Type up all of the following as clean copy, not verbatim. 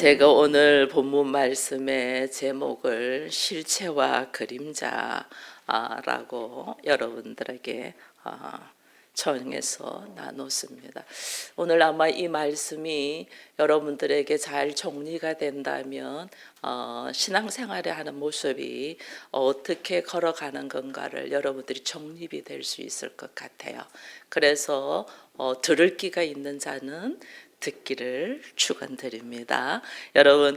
제가 오늘 본문 말씀의 제목을 실체와 그림자라고 여러분들에게 정해서 나눴습니다. 오늘 아마 이 말씀이 여러분들에게 잘 정리가 된다면 신앙생활에 하는 모습이 어떻게 걸어가는 건가를 여러분들이 정립이 될 수 있을 것 같아요. 그래서 들을 귀가 있는 자는 듣기를 축원드립니다. 여러분,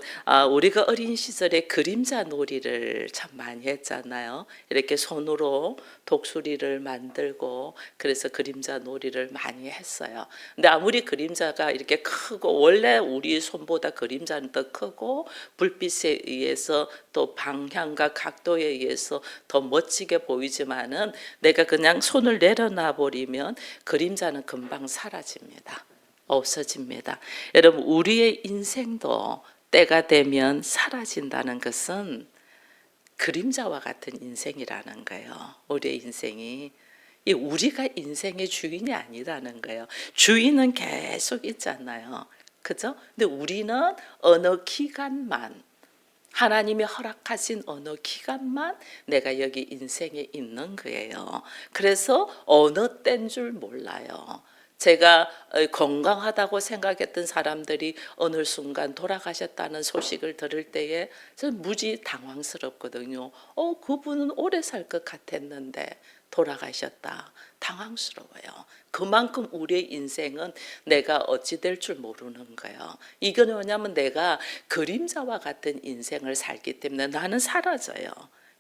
우리가 어린 시절에 그림자 놀이를 참 많이 했잖아요. 이렇게 손으로 독수리를 만들고 그래서 그림자 놀이를 많이 했어요. 근데 아무리 그림자가 이렇게 크고, 원래 우리 손보다 그림자는 더 크고 불빛에 의해서 또 방향과 각도에 의해서 더 멋지게 보이지만은 내가 그냥 손을 내려놔 버리면 그림자는 금방 사라집니다. 없어집니다. 여러분, 우리의 인생도 때가 되면 사라진다는 것은 그림자와 같은 인생이라는 거예요. 우리의 인생이 우리가 인생의 주인이 아니라는 거예요. 주인은 계속 있잖아요. 그죠? 근데 우리는 어느 기간만, 하나님이 허락하신 어느 기간만 내가 여기 인생에 있는 거예요. 그래서 어느 때인 줄 몰라요. 제가 건강하다고 생각했던 사람들이 어느 순간 돌아가셨다는 소식을 들을 때에 저는 무지 당황스럽거든요. 그분은 오래 살 것 같았는데 돌아가셨다. 당황스러워요. 그만큼 우리의 인생은 내가 어찌 될 줄 모르는 거예요. 이건 뭐냐면 내가 그림자와 같은 인생을 살기 때문에 나는 사라져요.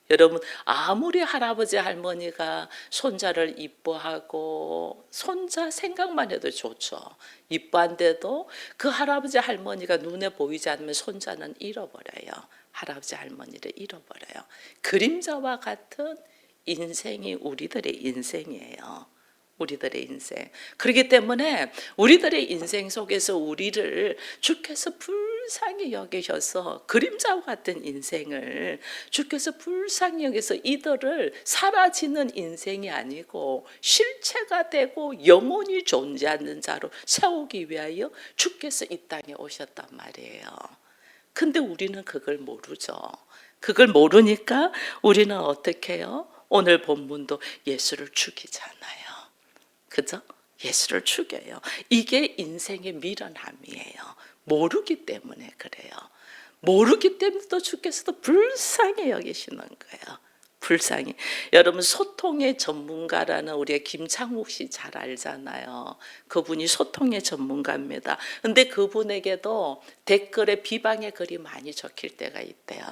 여러분, 아무리 할아버지 할머니가 손자를 이뻐하고 손자 생각만 해도 좋죠. 이뻐한데도 그 할아버지 할머니가 눈에 보이지 않으면 손자는 잃어버려요. 할아버지 할머니를 잃어버려요. 그림자와 같은 인생이 우리들의 인생이에요. 우리들의 인생. 그렇기 때문에 우리들의 인생 속에서 우리를 주께서 불쌍히 여기셔서 그림자와 같은 인생을 주께서 불쌍히 여기서 이들을 사라지는 인생이 아니고 실체가 되고 영원히 존재하는 자로 세우기 위하여 주께서 이 땅에 오셨단 말이에요. 근데 우리는 그걸 모르죠. 그걸 모르니까 우리는 어떻게 해요? 오늘 본문도 예수를 죽이잖아요. 그죠? 예수를 죽여요. 이게 인생의 미련함이에요. 모르기 때문에 그래요. 모르기 때문에 또 주께서도 불쌍히 여기시는 거예요. 불쌍히. 여러분, 소통의 전문가라는 우리가 김창욱 씨 잘 알잖아요. 그분이 소통의 전문가입니다. 근데 그분에게도 댓글에 비방의 글이 많이 적힐 때가 있대요.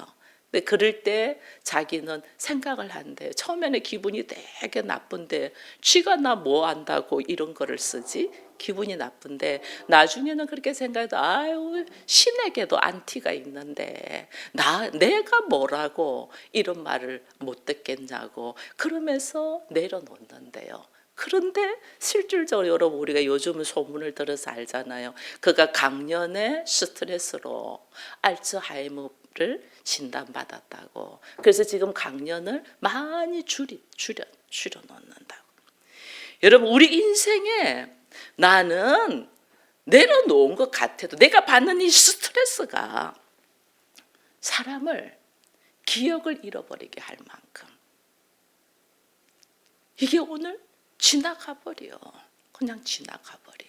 근데 그럴 때 자기는 생각을 한대요. 처음에는 기분이 되게 나쁜데 쥐가 나 뭐 안다고 이런 거를 쓰지? 기분이 나쁜데 나중에는 그렇게 생각해도 아유, 신에게도 안티가 있는데 내가 뭐라고 이런 말을 못 듣겠냐고 그러면서 내려놓는데요. 그런데 실질적으로 여러분, 우리가 요즘은 소문을 들어서 알잖아요. 그가 강년의 스트레스로 알츠하이머를 진단받았다고. 그래서 지금 강연을 많이 줄여놓는다고. 여러분, 우리 인생에 나는 내려놓은 것 같아도 내가 받는 이 스트레스가 사람을 기억을 잃어버리게 할 만큼 이게 오늘 지나가 버려. 그냥 지나가 버려.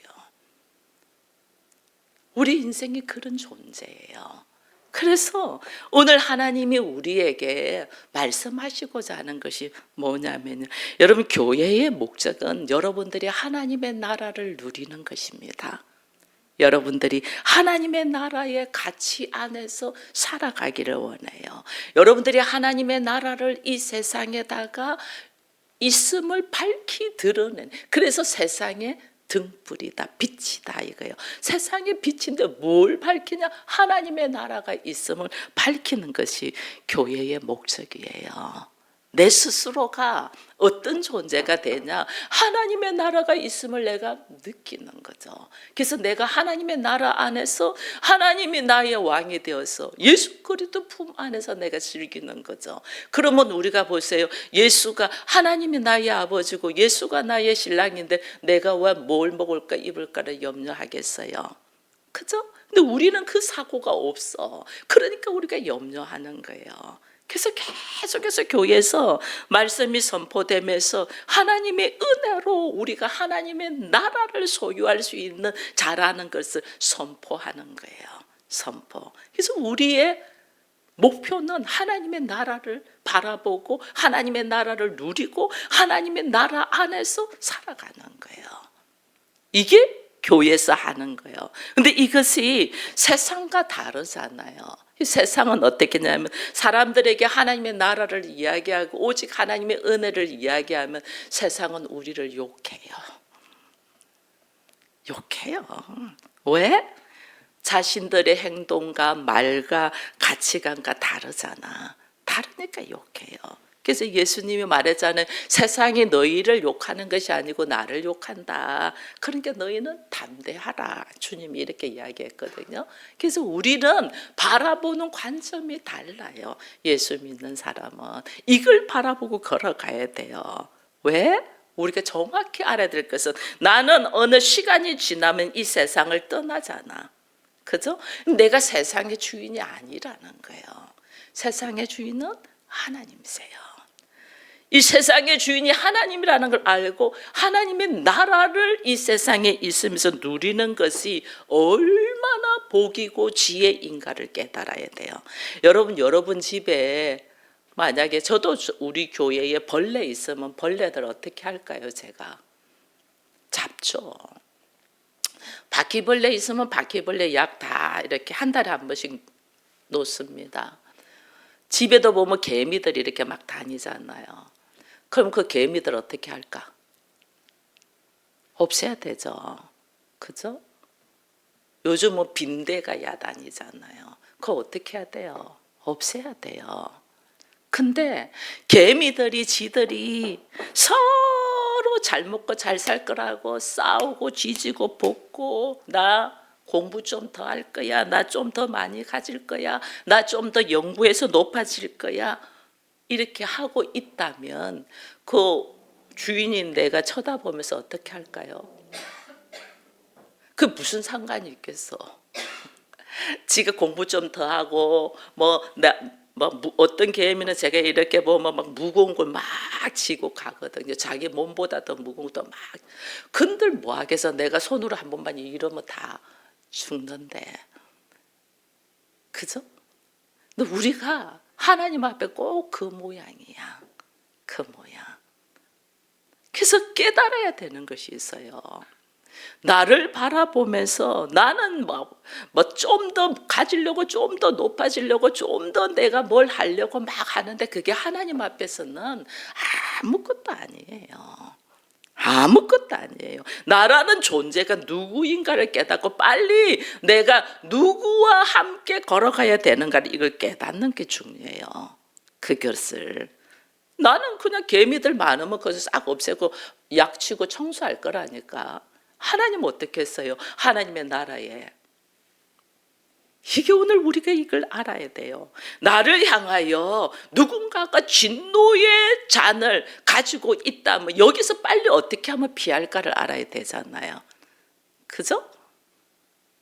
우리 인생이 그런 존재예요. 그래서 오늘 하나님이 우리에게 말씀하시고자 하는 것이 뭐냐면요. 여러분, 교회의 목적은 여러분들이 하나님의 나라를 누리는 것입니다. 여러분들이 하나님의 나라의 가치 안에서 살아가기를 원해요. 여러분들이 하나님의 나라를 이 세상에다가 있음을 밝히 드러낸, 그래서 세상에 등불이다, 빛이다 이거예요. 세상의 빛인데 뭘 밝히냐? 하나님의 나라가 있음을 밝히는 것이 교회의 목적이에요. 내 스스로가 어떤 존재가 되냐? 하나님의 나라가 있음을 내가 느끼는 거죠. 그래서 내가 하나님의 나라 안에서 하나님이 나의 왕이 되어서 예수 그리스도 품 안에서 내가 즐기는 거죠. 그러면 우리가 보세요. 예수가 하나님이 나의 아버지고 예수가 나의 신랑인데 내가 왜 뭘 먹을까 입을까를 염려하겠어요? 그죠? 근데 우리는 그 사고가 없어. 그러니까 우리가 염려하는 거예요. 그래서 계속해서 교회에서 말씀이 선포되면서 하나님의 은혜로 우리가 하나님의 나라를 소유할 수 있는 자라는 것을 선포하는 거예요. 선포. 그래서 우리의 목표는 하나님의 나라를 바라보고 하나님의 나라를 누리고 하나님의 나라 안에서 살아가는 거예요. 이게 교회에서 하는 거예요. 근데 이것이 세상과 다르잖아요. 세상은 어떻게 하냐면 사람들에게 하나님의 나라를 이야기하고 오직 하나님의 은혜를 이야기하면 세상은 우리를 욕해요. 욕해요. 왜? 자신들의 행동과 말과 가치관과 다르잖아. 다르니까 욕해요. 그래서 예수님이 말했잖아요. 세상이 너희를 욕하는 것이 아니고 나를 욕한다. 그러니까 너희는 담대하라. 주님이 이렇게 이야기했거든요. 그래서 우리는 바라보는 관점이 달라요. 예수 믿는 사람은 이걸 바라보고 걸어가야 돼요. 왜? 우리가 정확히 알아야 될 것은 나는 어느 시간이 지나면 이 세상을 떠나잖아. 그죠? 내가 세상의 주인이 아니라는 거예요. 세상의 주인은 하나님이세요. 이 세상의 주인이 하나님이라는 걸 알고 하나님의 나라를 이 세상에 있으면서 누리는 것이 얼마나 복이고 지혜인가를 깨달아야 돼요. 여러분 집에 만약에 저도 우리 교회에 벌레 있으면 벌레들 어떻게 할까요? 제가 잡죠. 바퀴벌레 있으면 바퀴벌레 약 다 이렇게 한 달에 한 번씩 놓습니다. 집에도 보면 개미들이 이렇게 막 다니잖아요. 그럼 그 개미들 어떻게 할까? 없애야 되죠. 그죠? 요즘은 빈대가 야단이잖아요. 그거 어떻게 해야 돼요? 없애야 돼요. 근데 개미들이 지들이 서로 잘 먹고 잘 살 거라고 싸우고 쥐지고 볶고 나 공부 좀 더 할 거야. 나 좀 더 많이 가질 거야. 나 좀 더 연구해서 높아질 거야. 이렇게 하고 있다면 그 주인인 내가 쳐다보면서 어떻게 할까요? 그 무슨 상관이 있겠어? 지가 공부 좀 더 하고 어떤 개미는 제가 이렇게 보면 막 무거운 걸 막 지고 가거든요. 자기 몸보다 더 무거운 것도 막. 근들 뭐 하겠어? 내가 손으로 한 번만 이러면 다 죽는데. 그죠? 근데 우리가 하나님 앞에 꼭 그 모양이야. 그 모양. 그래서 깨달아야 되는 것이 있어요. 나를 바라보면서 나는 좀 더 가지려고 좀 더 높아지려고 좀 더 내가 뭘 하려고 막 하는데 그게 하나님 앞에서는 아무것도 아니에요. 아무것도 아니에요. 나라는 존재가 누구인가를 깨닫고 빨리 내가 누구와 함께 걸어가야 되는가를 이걸 깨닫는 게 중요해요. 그것을. 나는 그냥 개미들 많으면 그것을 싹 없애고 약치고 청소할 거라니까. 하나님 어떻게 했어요? 하나님의 나라에. 이게 오늘 우리가 이걸 알아야 돼요. 나를 향하여 누군가가 진노의 잔을 가지고 있다면 여기서 빨리 어떻게 하면 피할까를 알아야 되잖아요. 그죠?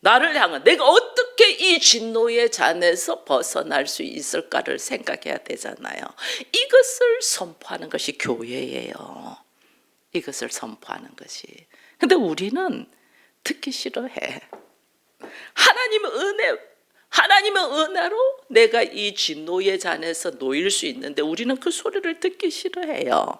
나를 향한 내가 어떻게 이 진노의 잔에서 벗어날 수 있을까를 생각해야 되잖아요. 이것을 선포하는 것이 교회예요. 이것을 선포하는 것이. 근데 우리는 듣기 싫어해. 하나님의 은혜로 내가 이 진노의 잔에서 놓일 수 있는데 우리는 그 소리를 듣기 싫어해요.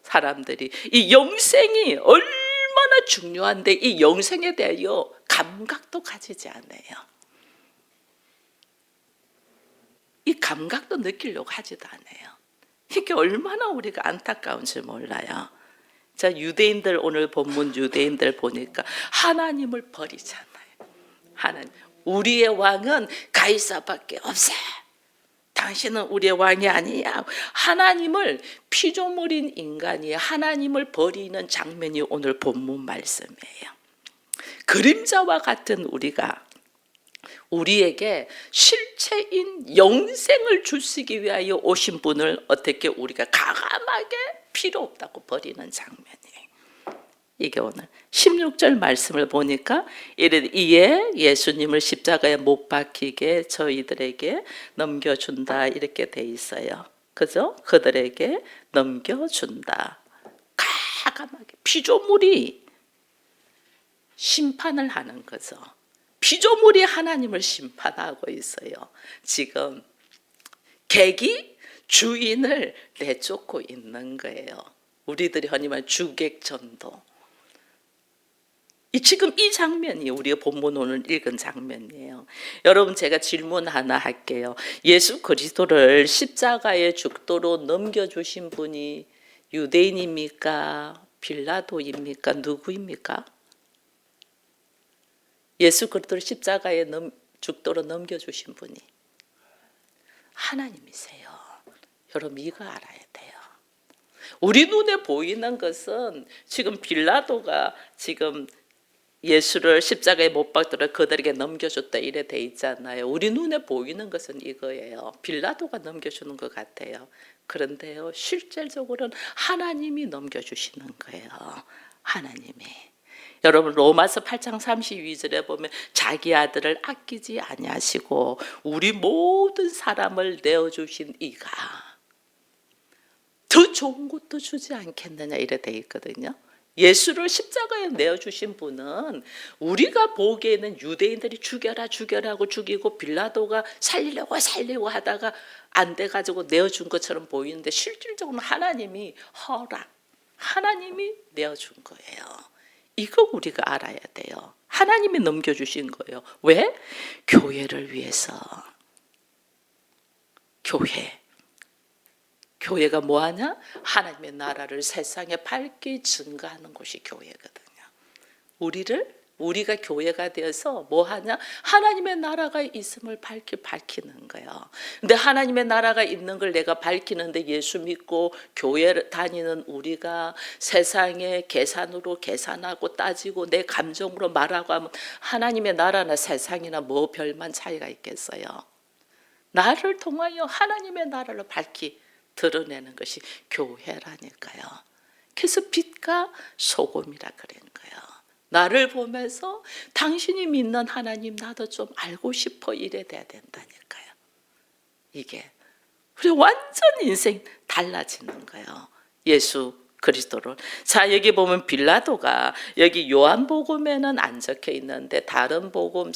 사람들이 이 영생이 얼마나 중요한데 이 영생에 대하여 감각도 가지지 않아요. 이 감각도 느끼려고 하지도 않아요. 이게 얼마나 우리가 안타까운지 몰라요. 자, 유대인들 오늘 본문 유대인들 보니까 하나님을 버리잖아요. 하나님, 우리의 왕은 가이사밖에 없어. 당신은 우리의 왕이 아니야. 하나님을 피조물인 인간이 하나님을 버리는 장면이 오늘 본문 말씀이에요. 그림자와 같은 우리가 우리에게 실체인 영생을 주시기 위하여 오신 분을 어떻게 우리가 가감하게 필요 없다고 버리는 장면이에요. 이게 오늘 16절 말씀을 보니까 이에 예수님을 십자가에 못 박히게 저희들에게 넘겨준다 이렇게 돼 있어요. 그죠? 그들에게 넘겨준다. 과감하게 피조물이 심판을 하는 거죠. 피조물이 하나님을 심판하고 있어요. 지금 객이 주인을 내쫓고 있는 거예요. 우리들이 흔히 말하는 주객전도. 지금 이 장면이 우리가 본문 오늘 읽은 장면이에요. 여러분, 제가 질문 하나 할게요. 예수 그리스도를 십자가의 죽도로 넘겨주신 분이 유대인입니까? 빌라도입니까? 누구입니까? 예수 그리스도를 십자가에 죽도로 넘겨주신 분이 하나님이세요. 여러분, 이거 알아야 돼요. 우리 눈에 보이는 것은 지금 빌라도가 지금 예수를 십자가에 못 박도록 그들에게 넘겨줬다 이래 돼 있잖아요. 우리 눈에 보이는 것은 이거예요. 빌라도가 넘겨주는 것 같아요. 그런데요, 실질적으로는 하나님이 넘겨주시는 거예요. 하나님이. 여러분, 로마서 8장 32절에 보면 자기 아들을 아끼지 아니하시고 우리 모든 사람을 내어주신 이가 더 좋은 것도 주지 않겠느냐 이래 돼 있거든요. 예수를 십자가에 내어주신 분은 우리가 보기에는 유대인들이 죽여라 하고 죽이고 빌라도가 살리려고 하다가 안 돼가지고 내어준 것처럼 보이는데 실질적으로 하나님이 하나님이 내어준 거예요. 이거 우리가 알아야 돼요. 하나님이 넘겨주신 거예요. 왜? 교회를 위해서. 교회가 뭐하냐? 하나님의 나라를 세상에 밝게 증거하는 곳이 교회거든요. 우리가 교회가 되어서 뭐하냐? 하나님의 나라가 있음을 밝히는 거예요. 근데 하나님의 나라가 있는 걸 내가 밝히는데 예수 믿고 교회 다니는 우리가 세상의 계산으로 계산하고 따지고 내 감정으로 말하고 하면 하나님의 나라나 세상이나 뭐 별만 차이가 있겠어요. 나를 통하여 하나님의 나라를 밝히 드러내는 것이 교회라니까요. 그래서 빛과 소금이라 그런 거예요. 나를 보면서 당신이 믿는 하나님 나도 좀 알고 싶어 이래 돼야 된다니까요. 이게 우리 완전 인생 달라지는 거예요. 예수 그리스도로. 자, 여기 보면 빌라도가 여기 요한복음에는 안 적혀 있는데 다른 복음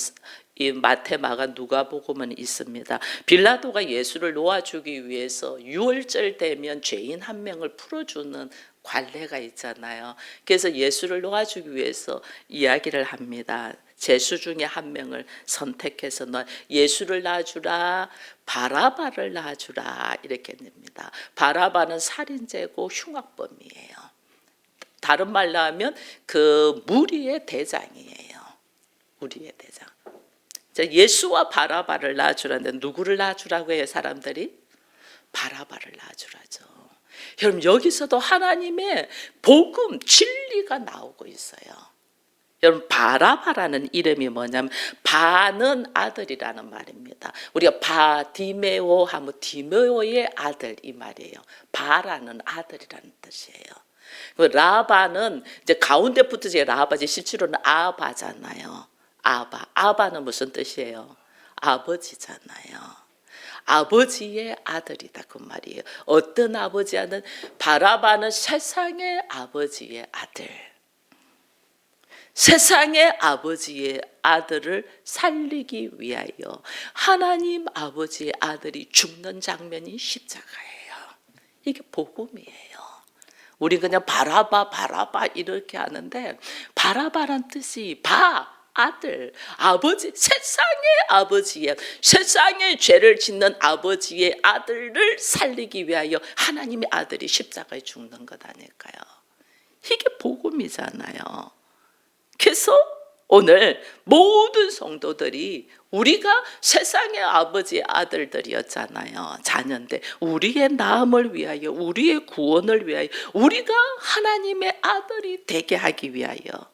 이 마태, 마가, 누가복음은 있습니다. 빌라도가 예수를 놓아주기 위해서 유월절 되면 죄인 한 명을 풀어주는 관례가 있잖아요. 그래서 예수를 놓아주기 위해서 이야기를 합니다. 제수 중에 한 명을 선택해서 예수를 놔주라, 바라바를 놔주라 이렇게 냅니다. 바라바는 살인죄고 흉악범이에요. 다른 말로 하면 그 무리의 대장이에요. 무리의 대장. 예수와 바라바를 놔주라는데 누구를 놔주라고 해요, 사람들이? 바라바를 놔주라죠. 여러분, 여기서도 하나님의 복음, 진리가 나오고 있어요. 여러분, 바라바라는 이름이 뭐냐면 바는 아들이라는 말입니다. 우리가 바디메오 하면 디메오의 아들 이 말이에요. 바라는 아들이라는 뜻이에요. 라바는 이제 가운데 붙어서 라바지 실제로는 아바잖아요. 아바는 무슨 뜻이에요? 아버지잖아요. 아버지의 아들이다 그 말이에요. 어떤 아버지는 바라바는 세상의 아버지의 아들. 세상의 아버지의 아들을 살리기 위하여 하나님 아버지의 아들이 죽는 장면이 십자가예요. 이게 복음이에요. 우리 그냥 바라바 이렇게 하는데 바라바란 뜻이 아들, 아버지, 세상의 죄를 짓는 아버지의 아들을 살리기 위하여 하나님의 아들이 십자가에 죽는 것 아닐까요? 이게 복음이잖아요. 그래서 오늘 모든 성도들이 우리가 세상의 아버지의 아들들이었잖아요. 자녀인데 우리의 나음을 위하여, 우리의 구원을 위하여, 우리가 하나님의 아들이 되게 하기 위하여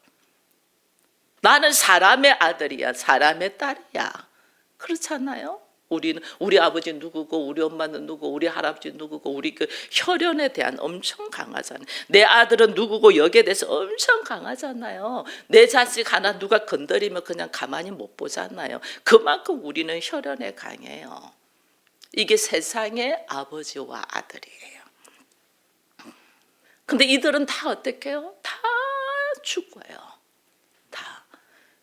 나는 사람의 아들이야, 사람의 딸이야. 그렇잖아요. 우리 아버지 누구고 우리 엄마는 누구고 우리 할아버지 누구고 우리 그 혈연에 대한 엄청 강하잖아요. 내 아들은 누구고 여기에 대해서 엄청 강하잖아요. 내 자식 하나 누가 건드리면 그냥 가만히 못 보잖아요. 그만큼 우리는 혈연에 강해요. 이게 세상의 아버지와 아들이에요. 근데 이들은 다 어떻게 해요? 다 죽어요. 다.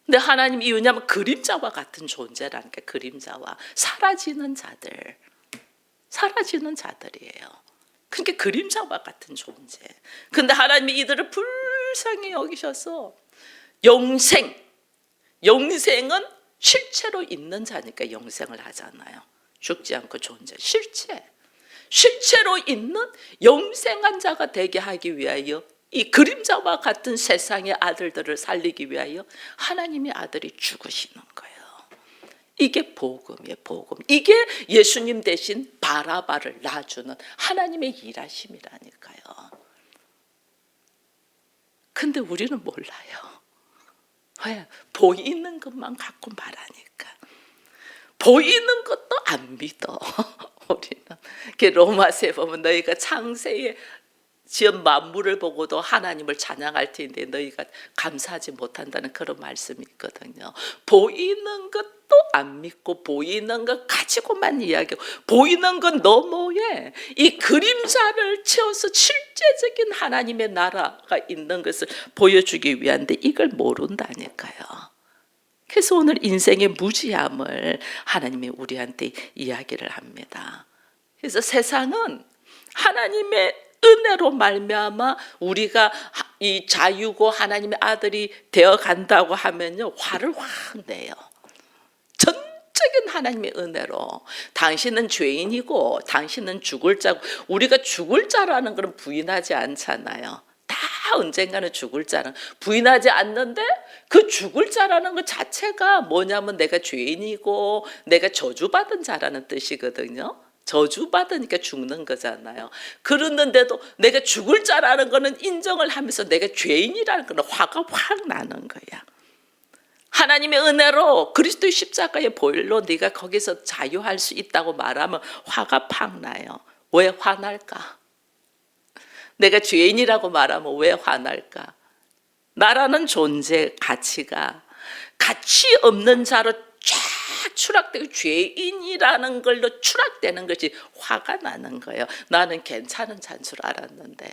근데 하나님 이유냐면 그림자와 같은 존재라는 게 그림자와 사라지는 자들이에요. 그러니까 그림자와 같은 존재. 근데 하나님이 이들을 불쌍히 여기셔서 영생은 실체로 있는 자니까 영생을 하잖아요. 죽지 않고 존재, 실체로 있는 영생한 자가 되게 하기 위하여 이 그림자와 같은 세상의 아들들을 살리기 위하여 하나님의 아들이 죽으시는 거예요. 이게 복음이에요. 복음. 이게 예수님 대신 바라바를 놔주는 하나님의 일하심이라니까요. 근데 우리는 몰라요. 왜? 보이는 것만 갖고 말하니까. 보이는 것도 안 믿어. 우리는 로마서에 보면 너희가 창세에 지은 만물을 보고도 하나님을 찬양할 텐데 너희가 감사하지 못한다는 그런 말씀이 있거든요. 보이는 것도 안 믿고 보이는 것 가지고만 이야기하고 보이는 건 너머에 이 그림자를 채워서 실제적인 하나님의 나라가 있는 것을 보여주기 위한데 이걸 모른다니까요. 그래서 오늘 인생의 무지함을 하나님이 우리한테 이야기를 합니다. 그래서 세상은 하나님의 은혜로 말미암아 우리가 이 자유고 하나님의 아들이 되어 간다고 하면요 화를 확 내요. 전적인 하나님의 은혜로 당신은 죄인이고 당신은 죽을 자고 우리가 죽을 자라는 건 부인하지 않잖아요. 다 언젠가는 죽을 자는 부인하지 않는데 그 죽을 자라는 것 자체가 뭐냐면 내가 죄인이고 내가 저주받은 자라는 뜻이거든요. 저주받으니까 죽는 거잖아요. 그러는데도 내가 죽을 자라는 거는 인정을 하면서 내가 죄인이라는 거는 화가 확 나는 거야. 하나님의 은혜로 그리스도의 십자가의 보혈로 네가 거기서 자유할 수 있다고 말하면 화가 팍 나요. 왜 화날까? 내가 죄인이라고 말하면 왜 화날까? 나라는 존재 가치가 가치 없는 자로 쫙 추락되고 죄인이라는 걸로 추락되는 것이 화가 나는 거예요. 나는 괜찮은 자인 줄 알았는데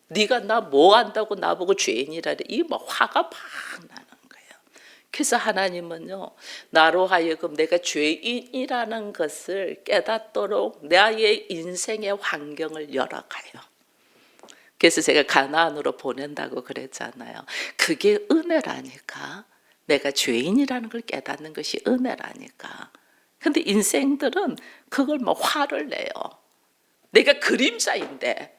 네가 나 뭐 한다고 나보고 죄인이라래. 이 뭐 화가 팍 나는 거예요. 그래서 하나님은요 나로 하여금 내가 죄인이라는 것을 깨닫도록 나의 인생의 환경을 열어가요. 그래서 제가 가나안으로 보낸다고 그랬잖아요. 그게 은혜라니까. 내가 죄인이라는 걸 깨닫는 것이 은혜라니까. 근데 인생들은 그걸 뭐 화를 내요. 내가 그림자인데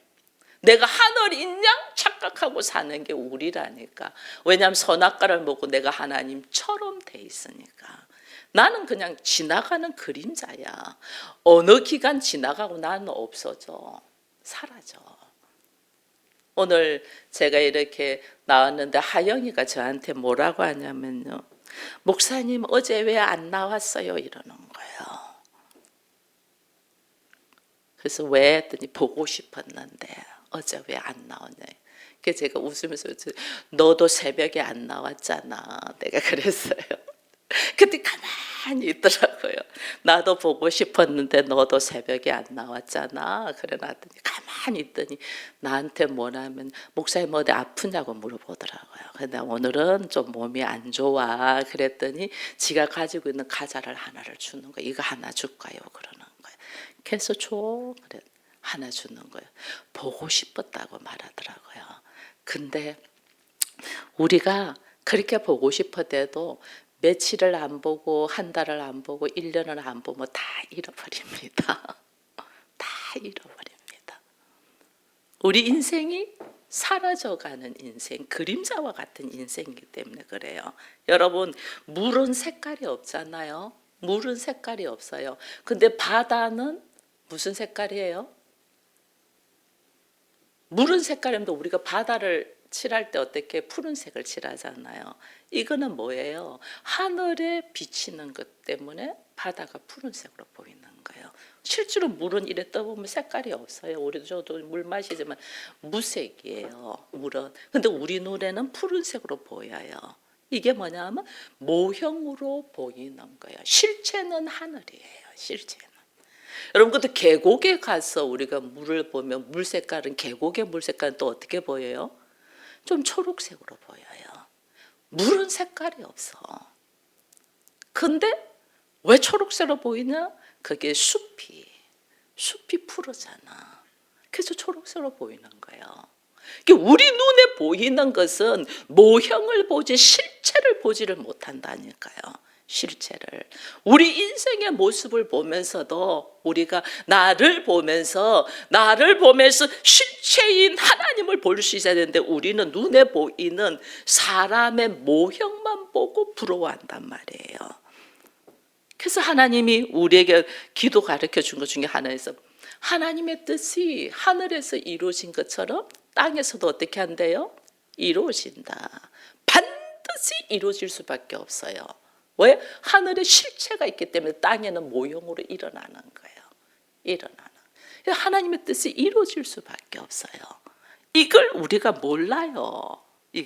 내가 하늘인 양 착각하고 사는 게 우리라니까. 왜냐하면 선악과를 먹고 내가 하나님처럼 돼 있으니까. 나는 그냥 지나가는 그림자야. 어느 기간 지나가고 나는 없어져. 사라져. 오늘 제가 이렇게 나왔는데 하영이가 저한테 뭐라고 하냐면요. 목사님 어제 왜 안 나왔어요? 이러는 거예요. 그래서 왜 했더니 보고 싶었는데 어제 왜 안 나오냐. 그래서 제가 웃으면서 너도 새벽에 안 나왔잖아. 내가 그랬어요. 그때 가만히 있더라고요. 나도 보고 싶었는데 너도 새벽에 안 나왔잖아. 그래 놨더니 가만히 있더니 나한테 뭐냐면 목사님 어디 아프냐고 물어보더라고요. 근데 오늘은 좀 몸이 안 좋아. 그랬더니 지가 가지고 있는 과자를 하나를 주는 거예요. 이거 하나 줄까요? 그러는 거예요. 그래서 줘. 그래. 하나 주는 거예요. 보고 싶었다고 말하더라고요. 근데 우리가 그렇게 보고 싶어도 며칠을 안 보고 한 달을 안 보고 1년을 안 보면 다 잃어버립니다. 다 잃어버립니다. 우리 인생이 사라져가는 인생, 그림자와 같은 인생이기 때문에 그래요. 여러분 물은 색깔이 없잖아요. 물은 색깔이 없어요. 근데 바다는 무슨 색깔이에요? 물은 색깔이면 우리가 바다를 칠할 때 어떻게 푸른색을 칠하잖아요. 이거는 뭐예요? 하늘에 비치는 것 때문에 바다가 푸른색으로 보이는 거예요. 실제로 물은 이래 떠보면 색깔이 없어요. 우리도 저도 물 마시지만 무색이에요. 물은. 근데 우리 눈에는 푸른색으로 보여요. 이게 뭐냐면 모형으로 보이는 거예요. 실체는 하늘이에요. 실체는. 여러분, 근데 계곡에 가서 우리가 물을 보면 물 색깔은, 계곡의 물 색깔은 또 어떻게 보여요? 좀 초록색으로 보여요. 물은 색깔이 없어. 근데 왜 초록색으로 보이냐? 그게 숲이 푸르잖아. 그래서 초록색으로 보이는 거예요. 우리 눈에 보이는 것은 모형을 보지 실체를 보지를 못한다니까요. 실체를. 우리 인생의 모습을 보면서도 우리가 나를 보면서 실체인 하나님을 볼 수 있어야 되는데, 우리는 눈에 보이는 사람의 모형만 보고 부러워한단 말이에요. 그래서 하나님이 우리에게 기도 가르쳐 준 것 중에 하나에서 하나님의 뜻이 하늘에서 이루어진 것처럼 땅에서도 어떻게 한대요? 이루어진다. 반드시 이루어질 수밖에 없어요. 왜? 하늘에 실체가 있기 때문에 땅에는 모형으로 일어나는 거예요. 하나님의 뜻이 이루어질 수밖에 없어요. 이걸 우리가 몰라요. 이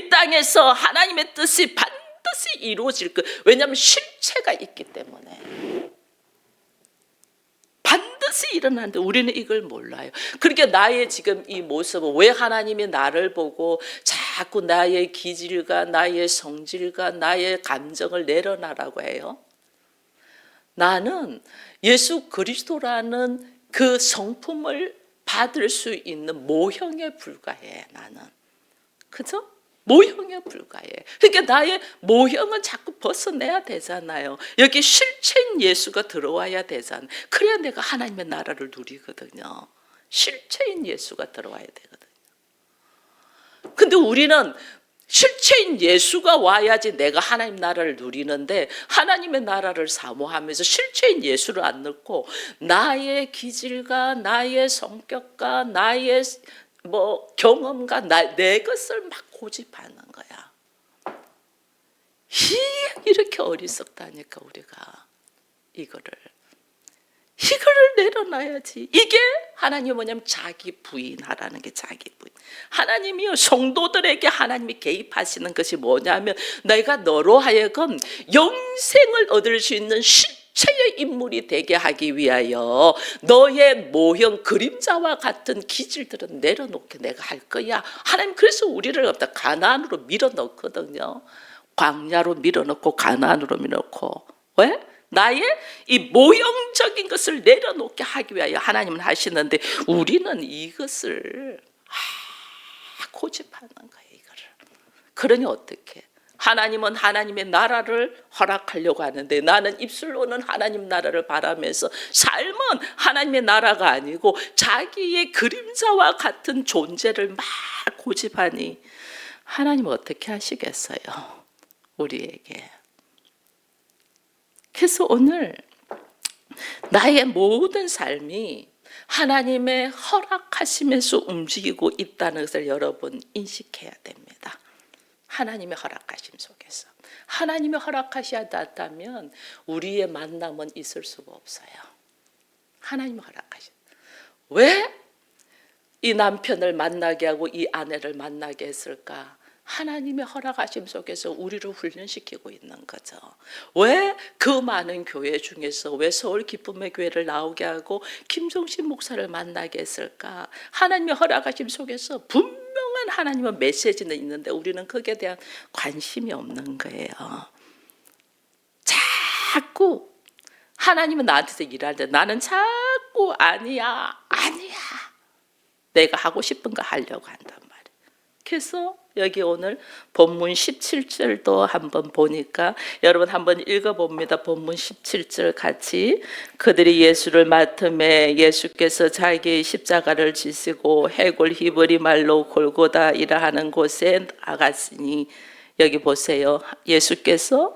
땅에서 하나님의 뜻이 반드시 이루어질 것. 왜냐하면 실체가 있기 때문에. 반드시 일어나는데 우리는 이걸 몰라요. 그러니까 나의 지금 이 모습은, 왜 하나님이 나를 보고 자꾸 나의 기질과 나의 성질과 나의 감정을 내려놔라고 해요? 나는 예수 그리스도라는 그 성품을 받을 수 있는 모형에 불과해. 나는. 그죠? 모형에 불과해. 그러니까 나의 모형은 자꾸 벗어내야 되잖아요. 여기 실체인 예수가 들어와야 되잖아요. 그래야 내가 하나님의 나라를 누리거든요. 실체인 예수가 들어와야 되거든요. 근데 우리는 실체인 예수가 와야지 내가 하나님 나라를 누리는데, 하나님의 나라를 사모하면서 실체인 예수를 안 넣고 나의 기질과 나의 성격과 나의 경험과 내 것을 막 고집하는 거야. 이렇게 어리석다니까. 우리가 이거를 내려놔야지. 이게 하나님 뭐냐면 자기 부인하라는 게 자기 부인. 하나님이요, 성도들에게 하나님이 개입하시는 것이 뭐냐면, 내가 너로 하여금 영생을 얻을 수 있는 실체의 인물이 되게 하기 위하여 너의 모형, 그림자와 같은 기질들은 내려놓게 내가 할 거야. 하나님 그래서 우리를 가나안으로 밀어넣거든요. 광야로 밀어넣고 가나안으로 밀어넣고. 왜? 나의 이 모형적인 것을 내려놓게 하기 위하여 하나님은 하시는데, 우리는 이것을 고집하는 거예요. 이거를. 그러니 어떻게? 하나님은 하나님의 나라를 허락하려고 하는데, 나는 입술로는 하나님 나라를 바라면서 삶은 하나님의 나라가 아니고 자기의 그림자와 같은 존재를 막 고집하니 하나님은 어떻게 하시겠어요? 우리에게. 그래서 오늘 나의 모든 삶이 하나님의 허락하시면서 움직이고 있다는 것을 여러분 인식해야 됩니다. 하나님의 허락하심 속에서. 하나님의 허락하셔야 한다면 우리의 만남은 있을 수가 없어요. 하나님의 허락하심. 왜 이 남편을 만나게 하고 이 아내를 만나게 했을까? 하나님의 허락하심 속에서 우리를 훈련시키고 있는 거죠. 왜 그 많은 교회 중에서 왜 서울 기쁨의 교회를 나오게 하고 김종신 목사를 만나게 했을까? 하나님의 허락하심 속에서 분명한 하나님의 메시지는 있는데 우리는 거기에 대한 관심이 없는 거예요. 자꾸 하나님은 나한테서 일할 때 나는 자꾸 아니야 내가 하고 싶은 거 하려고 한단 말이에요. 그래서 여기 오늘 본문 17절도 한번 보니까 여러분 한번 읽어봅니다. 본문 17절 같이. 그들이 예수를 맡음에 예수께서 자기의 십자가를 지시고 해골 히브리 말로 골고다이라 하는 곳에 나갔으니, 여기 보세요. 예수께서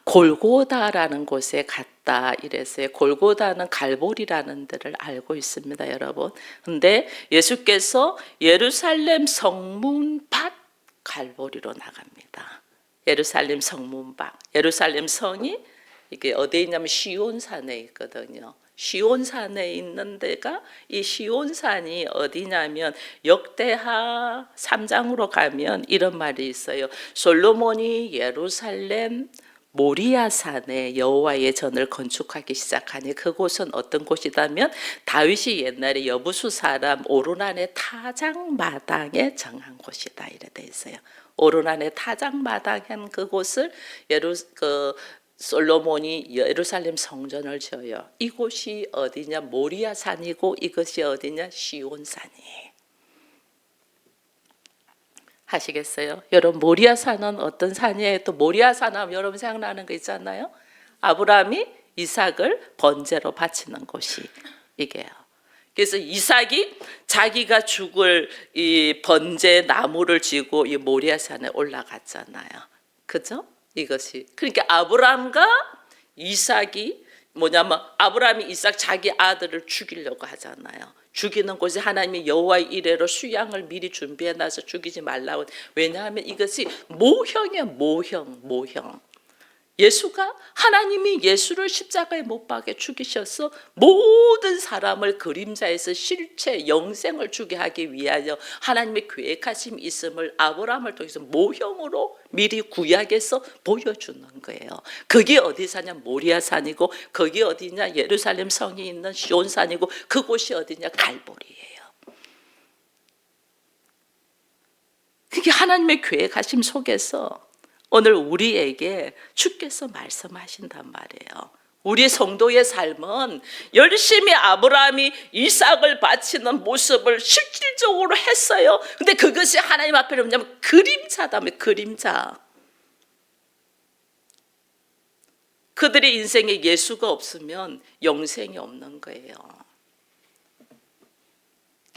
골고다라는 곳에 갔다 이랬어요. 골고다는 갈보리라는 데를 알고 있습니다, 여러분. 근데 예수께서 예루살렘 성문 밖 갈보리로 나갑니다. 예루살렘 성문 밖, 예루살렘 성이 이게 어디에 있냐면 시온산에 있거든요. 시온산에 있는 데가, 이 시온산이 어디냐면 역대하 3장으로 가면 이런 말이 있어요. 솔로몬이 예루살렘 모리아산에 여호와의 전을 건축하기 시작하니 그곳은 어떤 곳이다면 다윗이 옛날에 여부수 사람 오르난의 타작마당에 정한 곳이다, 이래 돼 있어요. 오르난의 타작마당한 그곳을 솔로몬이 예루살렘 성전을 지어요. 이곳이 어디냐? 모리아산이고 이것이 어디냐? 시온산이에요. 하시겠어요? 여러분, 모리아산은 어떤 산이에요? 또 모리아산 하면 여러분 생각나는 거 있잖아요. 아브라함이 이삭을 번제로 바치는 곳이 이게요. 그래서 이삭이 자기가 죽을 이 번제 나무를 쥐고 이 모리아산에 올라갔잖아요. 그죠? 이것이, 그러니까 아브라함과 이삭이 뭐냐면, 아브라함이 이삭 자기 아들을 죽이려고 하잖아요. 죽이는 곳이 하나님이 여호와의 이레로 수양을 미리 준비해놔서 죽이지 말라고. 왜냐하면 이것이 모형이에요. 모형. 예수가, 하나님이 예수를 십자가에 못 박아 죽이셔서 모든 사람을 그림자에서 실체 영생을 주게 하기 위하여 하나님의 계획하심이 있음을 아브라함을 통해서 모형으로 미리 구약에서 보여주는 거예요. 그게 어디 사냐? 모리아산이고, 거기 어디냐? 예루살렘 성이 있는 시온산이고, 그곳이 어디냐? 갈보리예요. 그게 하나님의 계획하심 속에서 오늘 우리에게 주께서 말씀하신단 말이에요. 우리 성도의 삶은 열심히 아브라함이 이삭을 바치는 모습을 실질적으로 했어요. 근데 그것이 하나님 앞에 뭐냐면 그림자다며, 그림자. 그들의 인생에 예수가 없으면 영생이 없는 거예요.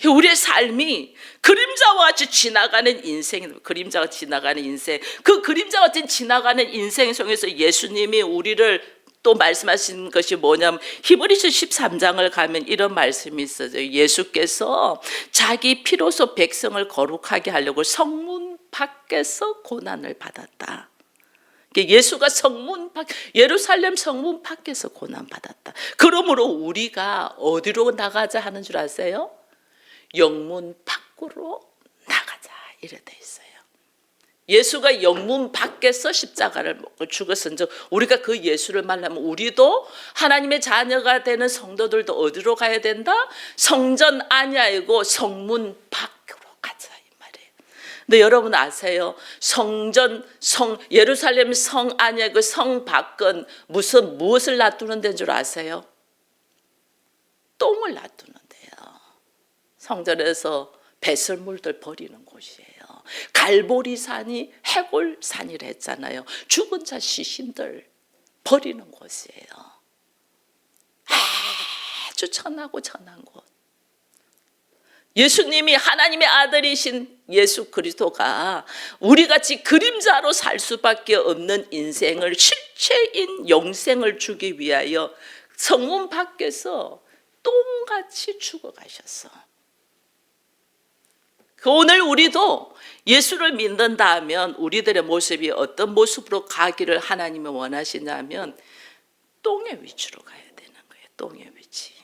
우리의 삶이 그림자와 같이 지나가는 인생, 그림자가 지나가는 인생, 그 그림자와 같이 지나가는 인생 속에서 예수님이 우리를 또 말씀하신 것이 뭐냐면 히브리서 13장을 가면 이런 말씀이 있어요. 예수께서 자기 피로서 백성을 거룩하게 하려고 성문 밖에서 고난을 받았다. 예수가 예루살렘 성문 밖에서 고난받았다. 그러므로 우리가 어디로 나가자 하는 줄 아세요? 영문 밖으로 나가자, 이래 돼 있어요. 예수가 영문 밖에서 십자가를 먹고 죽었은즉 우리가 그 예수를 만나면 우리도 하나님의 자녀가 되는 성도들도 어디로 가야 된다? 성전 안이 아니고 성문 밖으로 가자, 이 말이에요. 근데 여러분 아세요? 예루살렘 성 안이 아니고 성 밖은 무엇을 놔두는 데인 줄 아세요? 똥을 놔두는 데요. 성전에서 배설물들 버리는 곳이에요. 갈보리산이 해골산이라 했잖아요. 죽은 자 시신들 버리는 곳이에요. 아주 천하고 천한 곳. 예수님이 하나님의 아들이신 예수 그리스도가 우리같이 그림자로 살 수밖에 없는 인생을 실체인 영생을 주기 위하여 성문 밖에서 똥같이 죽어가셨어. 오늘 우리도 예수를 믿는다 하면 우리들의 모습이 어떤 모습으로 가기를 하나님이 원하시냐면 똥의 위치로 가야 되는 거예요. 똥의 위치.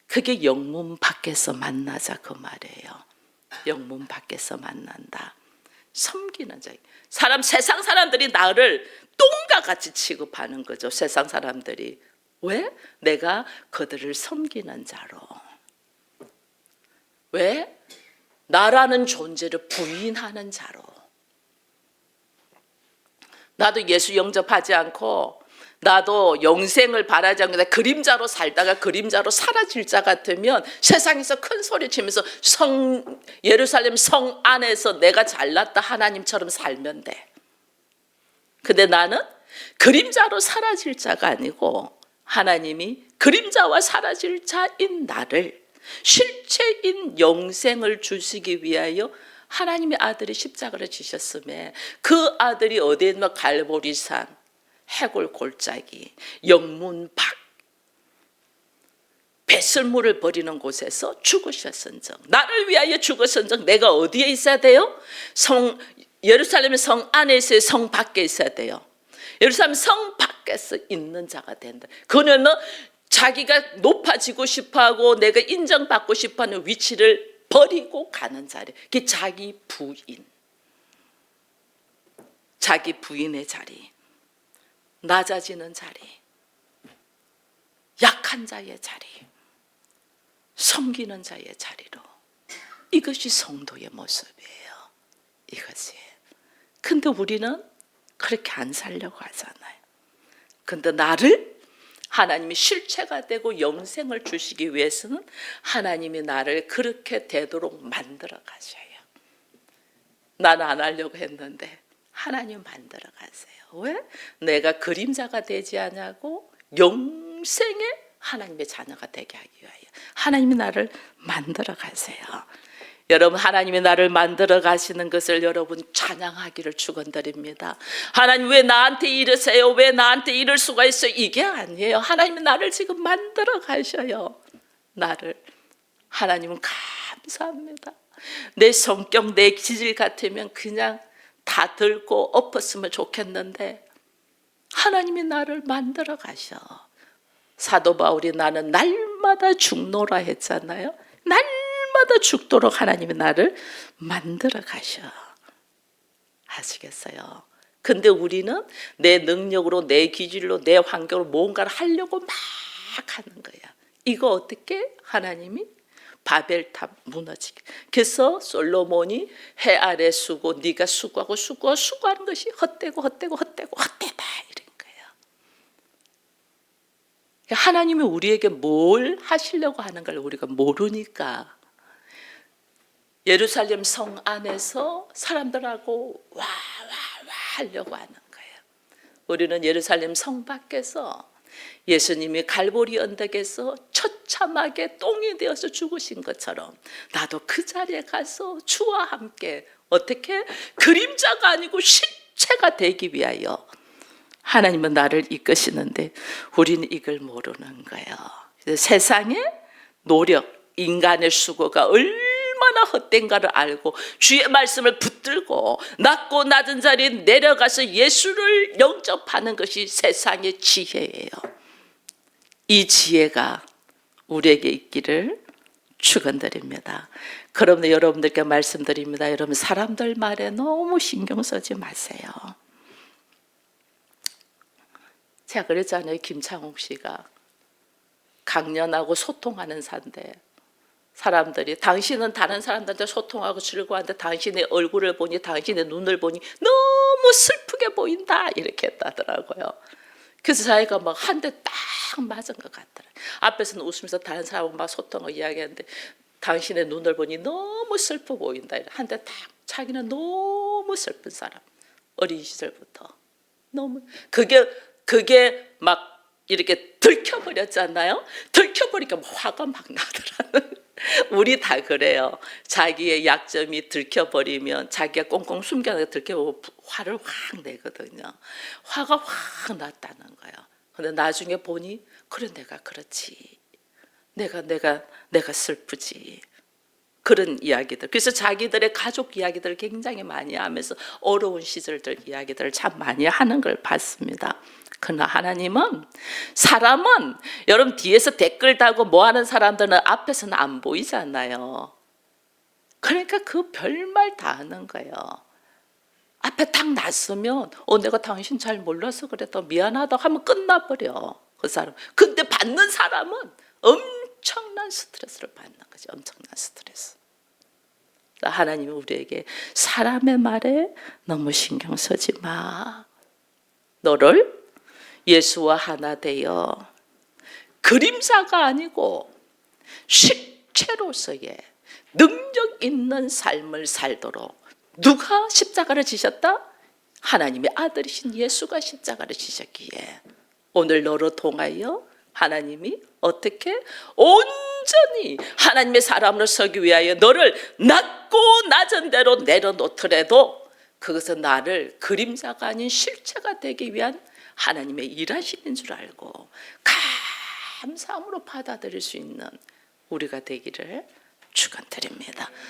그게 영문 밖에서 만나자, 그 말이에요. 영문 밖에서 만난다. 섬기는 자. 세상 사람들이 나를 똥과 같이 취급하는 거죠. 세상 사람들이. 왜? 내가 그들을 섬기는 자로. 왜? 나라는 존재를 부인하는 자로. 나도 예수 영접하지 않고 나도 영생을 바라지 않고 그림자로 살다가 그림자로 사라질 자 같으면 세상에서 큰 소리 치면서 예루살렘 성 안에서 내가 잘났다 하나님처럼 살면 돼. 근데 나는 그림자로 사라질 자가 아니고 하나님이 그림자와 사라질 자인 나를 실체인 영생을 주시기 위하여 하나님의 아들이 십자가를 지셨음에 그 아들이 어디에 있나? 갈보리산, 해골 골짜기, 영문 밖, 배설물을 버리는 곳에서 죽으셨은즉, 나를 위하여 죽으셨은즉 내가 어디에 있어야 돼요? 예루살렘 성 안에 있어요? 성 밖에 있어야 돼요? 예루살렘 성 밖에서 있는 자가 된다. 그는 자기가 높아지고 싶어하고 내가 인정받고 싶어하는 위치를 버리고 가는 자리. 그게 자기 부인. 자기 부인의 자리. 낮아지는 자리. 약한 자의 자리. 섬기는 자의 자리로. 이것이 성도의 모습이에요. 이것이. 근데 우리는 그렇게 안 살려고 하잖아요. 근데 나를 하나님이 실체가 되고 영생을 주시기 위해서는 하나님이 나를 그렇게 되도록 만들어 가셔요. 나는 안 하려고 했는데 하나님 만들어 가세요. 왜? 내가 그림자가 되지 않냐고, 영생의 하나님의 자녀가 되게 하기 위하여 하나님이 나를 만들어 가세요. 여러분, 하나님이 나를 만들어 가시는 것을 여러분 찬양하기를 축원드립니다. 하나님 왜 나한테 이러세요? 왜 나한테 이럴 수가 있어요? 이게 아니에요. 하나님이 나를 지금 만들어 가셔요. 나를. 하나님은 감사합니다. 내 성격, 내 기질 같으면 그냥 다 들고 엎었으면 좋겠는데 하나님이 나를 만들어 가셔. 사도 바울이 나는 날마다 죽노라 했잖아요. 날마다 죽도록 하나님이 나를 만들어 가셔. 아시겠어요? 근데 우리는 내 능력으로, 내 기질로, 내 환경으로 뭔가를 하려고 막 하는 거야. 이거 어떻게 하나님이 바벨탑 무너지게. 그래서 솔로몬이 해 아래 수고, 네가 수고하고 수고하는 것이 헛되고 헛되다 이런 거예요. 하나님이 우리에게 뭘 하시려고 하는 걸 우리가 모르니까 예루살렘 성 안에서 사람들하고 와 하려고 하는 거예요. 우리는 예루살렘 성 밖에서 예수님이 갈보리 언덕에서 처참하게 똥이 되어서 죽으신 것처럼 나도 그 자리에 가서 주와 함께 어떻게 그림자가 아니고 실체가 되기 위하여 하나님은 나를 이끄시는데 우리는 이걸 모르는 거예요. 세상의 노력, 인간의 수고가 얼마나 헛된가를 알고 주의 말씀을 붙들고 낮고 낮은 자리에 내려가서 예수를 영접하는 것이 세상의 지혜예요. 이 지혜가 우리에게 있기를 축원드립니다. 그러면 여러분들께 말씀드립니다. 여러분, 사람들 말에 너무 신경 쓰지 마세요. 제가 그랬잖아요. 김창욱 씨가 강연하고 소통하는 사인데 사람들이 당신은 다른 사람들한테 소통하고 즐거워하는데 당신의 얼굴을 보니, 당신의 눈을 보니 너무 슬프게 보인다 이렇게 했다더라고요. 그래서 자기가 막 한 대 딱 맞은 것 같더라고요. 앞에서는 웃으면서 다른 사람하고 막 소통하고 이야기하는데 당신의 눈을 보니 너무 슬퍼 보인다. 한 대 딱. 자기는 너무 슬픈 사람. 어린 시절부터 너무 그게 막 이렇게 들켜버렸잖아요. 들켜버리니까 화가 막 나더라고요. 우리 다 그래요. 자기의 약점이 들켜버리면 자기가 꽁꽁 숨겨놓고 들켜보고 화를 확 내거든요. 화가 확 났다는 거예요. 근데 나중에 보니 그래 내가 그렇지. 내가 슬프지. 그런 이야기들. 그래서 자기들의 가족 이야기들을 굉장히 많이 하면서 어려운 시절들 이야기들을 참 많이 하는 걸 봤습니다. 그러나 하나님은 사람은 여러분 뒤에서 댓글 달고 뭐 하는 사람들은 앞에서는 안 보이잖아요. 그러니까 그 별말 다 하는 거예요. 앞에 딱 났으면 내가 당신 잘 몰라서 그래 더 미안하다 하면 끝나버려 그 사람. 근데 받는 사람은 엄청난 스트레스를 받는 거지. 엄청난 스트레스. 하나님이 우리에게 사람의 말에 너무 신경 쓰지 마. 너를 예수와 하나 되어 그림자가 아니고 실체로서의 능력 있는 삶을 살도록 누가 십자가를 지셨다? 하나님의 아들이신 예수가 십자가를 지셨기에 오늘 너로 통하여 하나님이 어떻게 온전히 하나님의 사람으로 서기 위하여 너를 낮고 낮은 대로 내려놓더라도 그것은 나를 그림자가 아닌 실체가 되기 위한 하나님의 일하시는 줄 알고 감사함으로 받아들일 수 있는 우리가 되기를 축원드립니다.